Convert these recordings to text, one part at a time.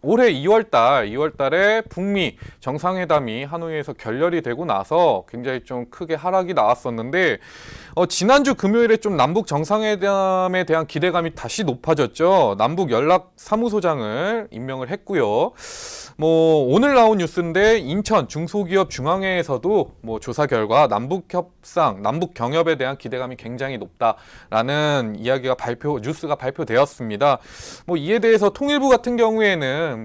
올해 2월달에 북미 정상회담이 하노이에서 결렬이 되고 나서 굉장히 좀 크게 하락이 나왔었는데 지난주 금요일에 좀 남북 정상회담에 대한 기대감이 다시 높아졌죠. 남북 연락 사무소장을 임명을 했고요. 오늘 나온 뉴스인데 인천 중소기업 중앙회에서도 조사 결과 남북 협상, 남북 경협에 대한 기대감이 굉장히 높다라는 이야기가 뉴스가 발표되었습니다. 이에 대해서 통일부 같은 경우에는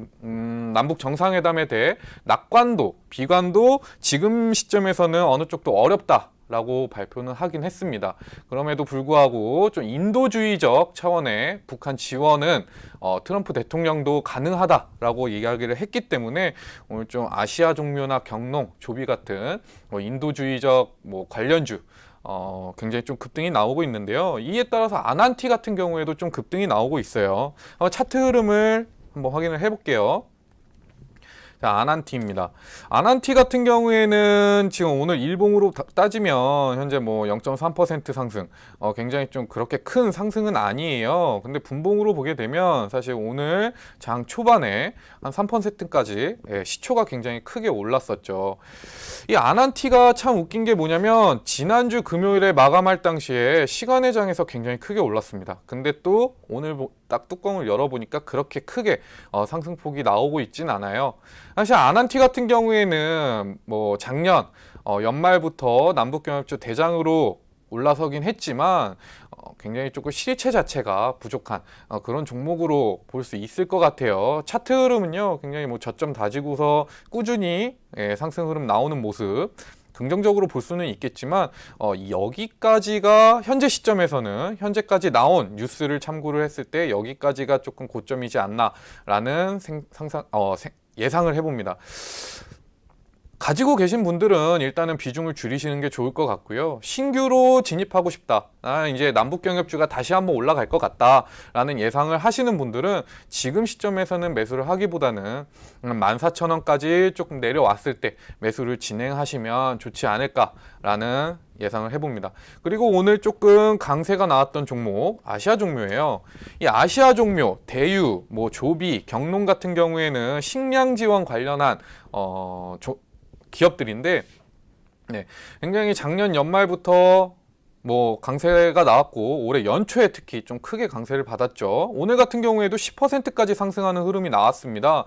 남북 정상회담에 대해 낙관도, 비관도 지금 시점에서는 어느 쪽도 어렵다라고 발표는 하긴 했습니다. 그럼에도 불구하고 좀 인도주의적 차원의 북한 지원은 트럼프 대통령도 가능하다라고 이야기를 했기 때문에 오늘 좀 아시아 종묘나 경농, 조비 같은 인도주의적 관련주 굉장히 좀 급등이 나오고 있는데요. 이에 따라서 아난티 같은 경우에도 좀 급등이 나오고 있어요. 차트 흐름을 한번 확인을 해볼게요. 자, 아난티입니다. 아난티 같은 경우에는 지금 오늘 일봉으로 따지면 현재 0.3% 상승, 굉장히 좀 그렇게 큰 상승은 아니에요. 근데 분봉으로 보게 되면 사실 오늘 장 초반에 한 3%까지 시초가 굉장히 크게 올랐었죠. 이 아난티가 참 웃긴 게 뭐냐면 지난주 금요일에 마감할 당시에 시간의 장에서 굉장히 크게 올랐습니다. 근데 또 오늘 딱 뚜껑을 열어보니까 그렇게 크게 상승폭이 나오고 있진 않아요. 사실 아난티 같은 경우에는 작년 연말부터 남북경협주 대장으로 올라서긴 했지만 굉장히 조금 실체 자체가 부족한 그런 종목으로 볼 수 있을 것 같아요. 차트 흐름은요 굉장히 저점 다지고서 꾸준히 상승 흐름 나오는 모습 긍정적으로 볼 수는 있겠지만 여기까지가 현재 시점에서는 현재까지 나온 뉴스를 참고를 했을 때 여기까지가 조금 고점이지 않나라는 예상을 해봅니다. 가지고 계신 분들은 일단은 비중을 줄이시는 게 좋을 것 같고요. 신규로 진입하고 싶다. 이제 남북경협주가 다시 한번 올라갈 것 같다라는 예상을 하시는 분들은 지금 시점에서는 매수를 하기보다는 14,000원까지 조금 내려왔을 때 매수를 진행하시면 좋지 않을까라는 예상을 해봅니다. 그리고 오늘 조금 강세가 나왔던 종목 아시아 종묘예요. 이 아시아 종묘, 대유, 조비, 경농 같은 경우에는 식량 지원 관련한 기업들인데 굉장히 작년 연말부터 강세가 나왔고 올해 연초에 특히 좀 크게 강세를 받았죠. 오늘 같은 경우에도 10%까지 상승하는 흐름이 나왔습니다.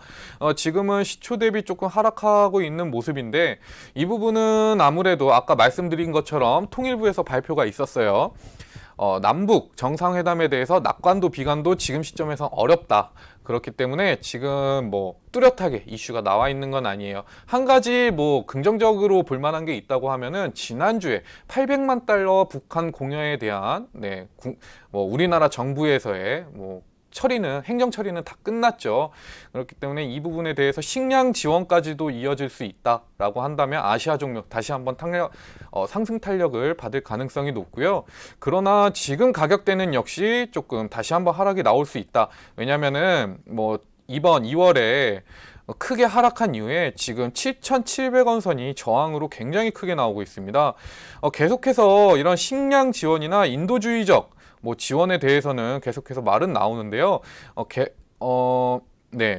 지금은 시초 대비 조금 하락하고 있는 모습인데 이 부분은 아무래도 아까 말씀드린 것처럼 통일부에서 발표가 있었어요. 남북 정상회담에 대해서 낙관도 비관도 지금 시점에서 어렵다. 그렇기 때문에 지금 뚜렷하게 이슈가 나와 있는 건 아니에요. 한 가지 긍정적으로 볼 만한 게 있다고 하면은 지난주에 800만 달러 북한 공여에 대한 우리나라 정부에서의 행정 처리는 다 끝났죠. 그렇기 때문에 이 부분에 대해서 식량 지원까지도 이어질 수 있다라고 한다면 아시아 종목 다시 한번 상승 탄력을 받을 가능성이 높고요. 그러나 지금 가격대는 역시 조금 다시 한번 하락이 나올 수 있다. 왜냐면은 이번 2월에 크게 하락한 이후에 지금 7,700원 선이 저항으로 굉장히 크게 나오고 있습니다. 계속해서 이런 식량 지원이나 인도주의적 지원에 대해서는 계속해서 말은 나오는데요.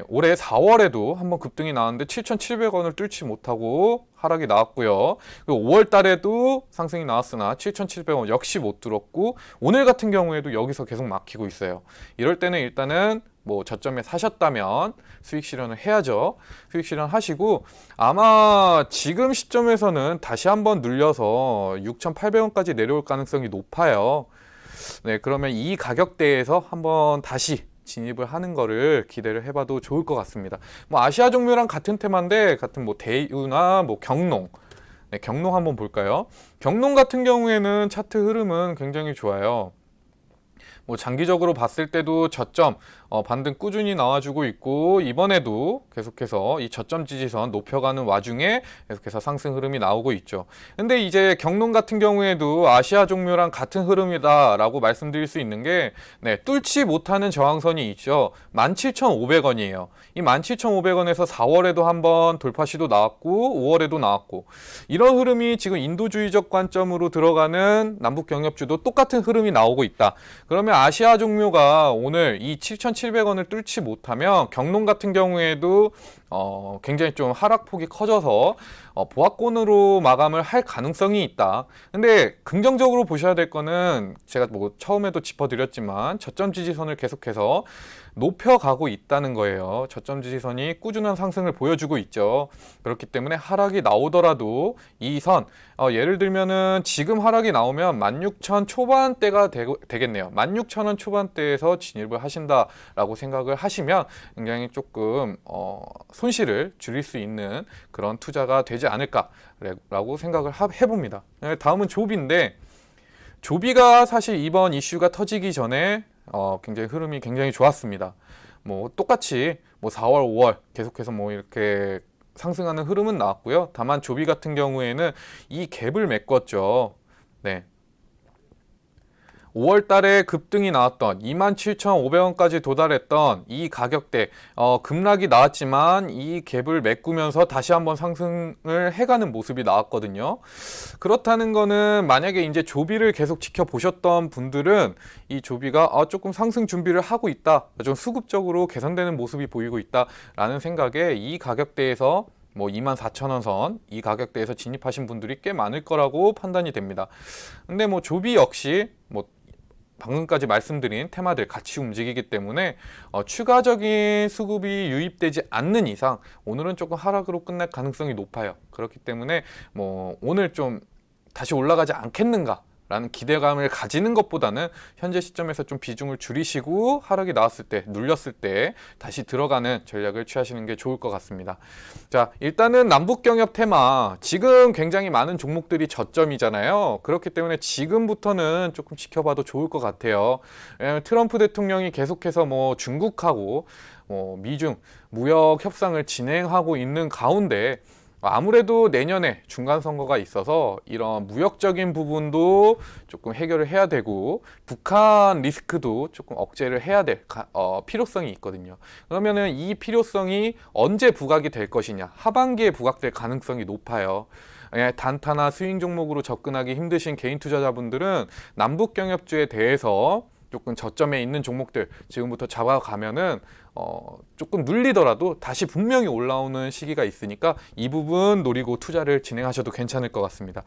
올해 4월에도 한번 급등이 나왔는데 7,700원을 뚫지 못하고 하락이 나왔고요. 그리고 5월 달에도 상승이 나왔으나 7,700원 역시 못 뚫었고 오늘 같은 경우에도 여기서 계속 막히고 있어요. 이럴 때는 일단은 저점에 사셨다면 수익 실현을 해야죠. 수익 실현 하시고 아마 지금 시점에서는 다시 한번 눌려서 6,800원까지 내려올 가능성이 높아요. 그러면 이 가격대에서 한번 다시 진입을 하는 거를 기대를 해봐도 좋을 것 같습니다. 아시아 종묘랑 같은 테마인데 같은 대유나 경농, 경농 한번 볼까요? 경농 같은 경우에는 차트 흐름은 굉장히 좋아요. 장기적으로 봤을 때도 저점 반등 꾸준히 나와주고 있고 이번에도 계속해서 이 저점 지지선 높여가는 와중에 계속해서 상승 흐름이 나오고 있죠. 근데 이제 경농 같은 경우에도 아시아 종묘랑 같은 흐름이다라고 말씀드릴 수 있는 게 뚫지 못하는 저항선이 있죠. 17,500원이에요. 이 17,500원에서 4월에도 한번 돌파 시도 나왔고 5월에도 나왔고 이런 흐름이 지금 인도주의적 관점으로 들어가는 남북 경협주도 똑같은 흐름이 나오고 있다. 그러면 아시아 종묘가 오늘 이 7,700원 2,700원을 뚫지 못하면 경농 같은 경우에도 굉장히 좀 하락폭이 커져서 보합권으로 마감을 할 가능성이 있다. 근데 긍정적으로 보셔야 될 거는 제가 뭐 처음에도 짚어드렸지만 저점 지지선을 계속해서 높여가고 있다는 거예요. 저점 지지선이 꾸준한 상승을 보여주고 있죠. 그렇기 때문에 하락이 나오더라도 이 선, 예를 들면은 지금 하락이 나오면 16,000 초반대가 되겠네요. 16,000원 초반대에서 진입을 하신다라고 생각을 하시면 굉장히 조금 손실을 줄일 수 있는 그런 투자가 되지 않을까라고 생각을 해봅니다. 다음은 조비인데, 조비가 사실 이번 이슈가 터지기 전에 굉장히 흐름이 굉장히 좋았습니다. 뭐 똑같이 뭐 4월, 5월 계속해서 뭐 이렇게 상승하는 흐름은 나왔고요. 다만 조비 같은 경우에는 이 갭을 메꿨죠. 네. 5월 달에 급등이 나왔던 27,500원까지 도달했던 이 가격대, 급락이 나왔지만 이 갭을 메꾸면서 다시 한번 상승을 해가는 모습이 나왔거든요. 그렇다는 거는 만약에 이제 조비를 계속 지켜보셨던 분들은 이 조비가 조금 상승 준비를 하고 있다, 좀 수급적으로 개선되는 모습이 보이고 있다라는 생각에 이 가격대에서 뭐 24,000원 선, 이 가격대에서 진입하신 분들이 꽤 많을 거라고 판단이 됩니다. 근데 뭐 조비 역시 뭐 방금까지 말씀드린 테마들 같이 움직이기 때문에 추가적인 수급이 유입되지 않는 이상 오늘은 조금 하락으로 끝날 가능성이 높아요. 그렇기 때문에 뭐 오늘 좀 다시 올라가지 않겠는가 라는 기대감을 가지는 것보다는 현재 시점에서 좀 비중을 줄이시고 하락이 나왔을 때, 눌렸을 때 다시 들어가는 전략을 취하시는 게 좋을 것 같습니다. 자, 일단은 남북경협 테마, 지금 굉장히 많은 종목들이 저점이잖아요. 그렇기 때문에 지금부터는 조금 지켜봐도 좋을 것 같아요. 왜냐하면 트럼프 대통령이 계속해서 뭐 중국하고 미중 무역 협상을 진행하고 있는 가운데 아무래도 내년에 중간선거가 있어서 이런 무역적인 부분도 조금 해결을 해야 되고 북한 리스크도 조금 억제를 해야 될 필요성이 있거든요. 그러면은 이 필요성이 언제 부각이 될 것이냐, 하반기에 부각될 가능성이 높아요. 단타나 스윙 종목으로 접근하기 힘드신 개인 투자자분들은 남북경협주에 대해서 조금 저점에 있는 종목들 지금부터 잡아가면은 조금 눌리더라도 다시 분명히 올라오는 시기가 있으니까 이 부분 노리고 투자를 진행하셔도 괜찮을 것 같습니다.